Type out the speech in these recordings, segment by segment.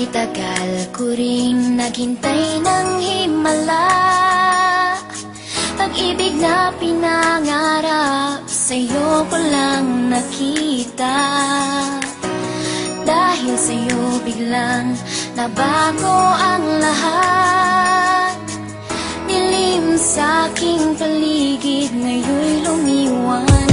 Okay, tagal ko rin naghintay ng himala. Pag-ibig na pinangarap, sa'yo ko lang nakita. Dahil sa'yo biglang nabago ang lahat. Dilim sa aking paligid, ngayon'y lumiwanag.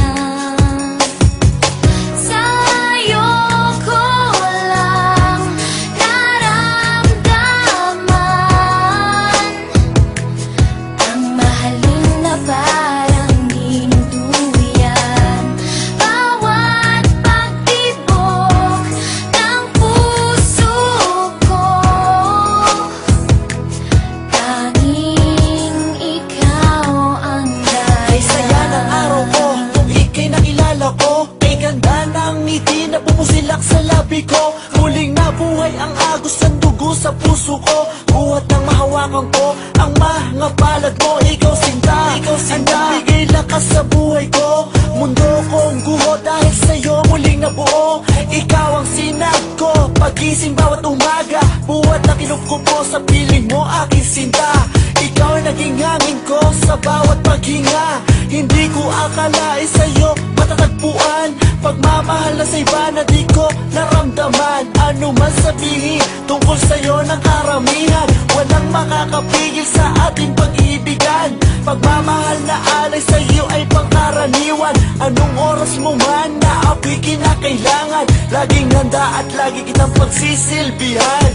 Pumusilak sa labi ko, muling nabuhay ang agos ng dugo sa puso ko. Buhat ng mahawakan ko ang mga palad mo. Ikaw sinta, ang nagbigay lakas sa buhay ko. Mundo kong guho dahil sa'yo muling nabuo. Ikaw ang sinag ko, pagising bawat umaga. Buhat na kinukupo sa piling mo, aking sinta. Ikaw ang naging hangin ko sa bawat paghinga. Hindi ko akalain sa'yo matatagpuan. Pagmamahal na sa iba na di ko naramdaman. Ano man sabihin tungkol sa'yo ng karamihan, walang makakapigil sa ating pag-ibigan. Pagmamahal na alay sa'yo ay pangkaraniwan. Anong oras mo man na ako'y kinakailangan, laging handa at lagi kitang pagsisilbihan.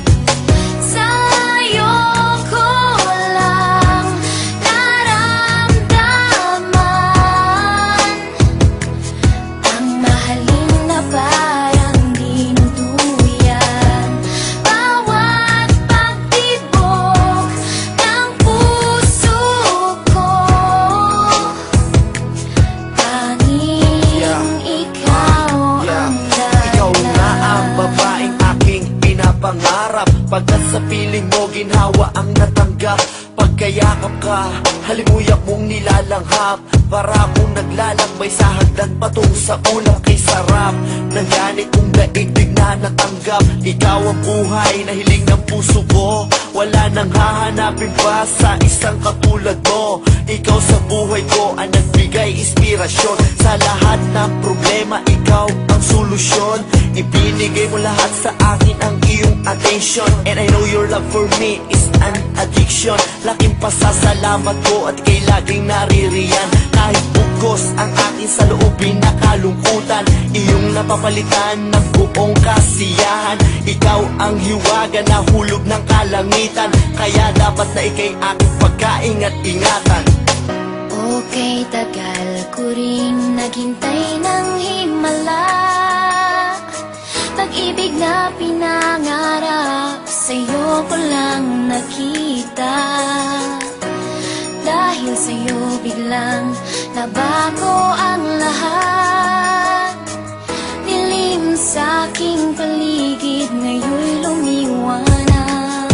Sa'yo ko lang naramdaman ang mahalin na parang dinuduyan. Bawat pagtibok ng puso ko, tanging ikaw ang Ikaw nga ang babaeng aking pinapangarap. Pagkat sa piling mo ginhawa ang natanggap. Pagkayakap ka, halimuyak mong nilalanghap. Para akong naglalakbay sa hagdan patung sa ulang kay sarap. Nangyari kong daigdig na natanggap. Ikaw ang buhay na hiling ng puso ko. Wala nang hahanapin pa sa isang katulad mo. Ikaw sa buhay ko ang nagbigay inspirasyon. Sa lahat ng problema, ikaw ang solusyon. Ibinigay mo lahat sa akin ang iyong attention. And I know your love for me is an addiction. Laking pasasalamat ko at kay laging naririyan. Kahit bugos ang akin sa loobin na kalungkutan, iyong napapalitan ng buong kasiyahan. Ikaw ang hiwaga na hulog ng kalangitan, kaya dapat na ikay aking pagkaingat-ingatan. Okay, tagal ko rin naghintay ng himala. Pag-ibig na pinangarap, sa'yo ko lang nakita. Dahil sa'yo biglang nabago ang lahat. Dilim sa aking paligid, ngayon'y lumiwanag.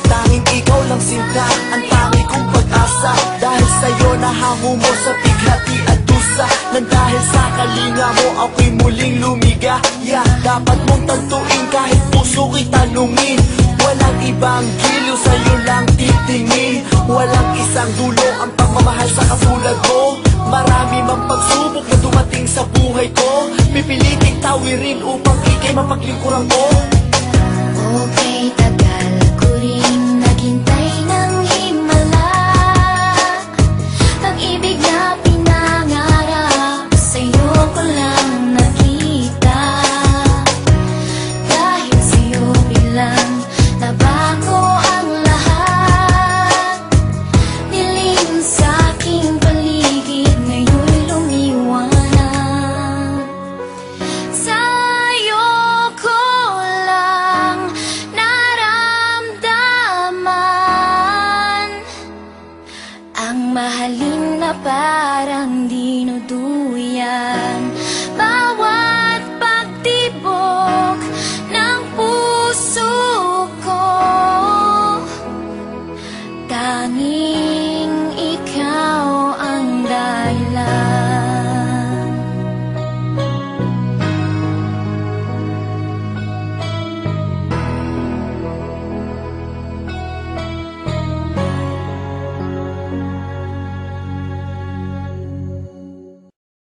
Tanging ikaw lang sinta, ang tangi kong pag-asa. Dahil sa'yo nahango mo sa bighati at dusa. Nang dahil sa kalinga mo ako'y muling lumigaya. Dapat mong tantuin kahit puso ko'y tanungin. Walang ibang giliw, sa'yo lang titingin. Walang isang dulo ang pagmamahal sa katulad mo. Marami mang pagsubok na dumating sa buhay ko. Pipiliting tawirin upang ikay mapaglingkuran ko. Okay, tagal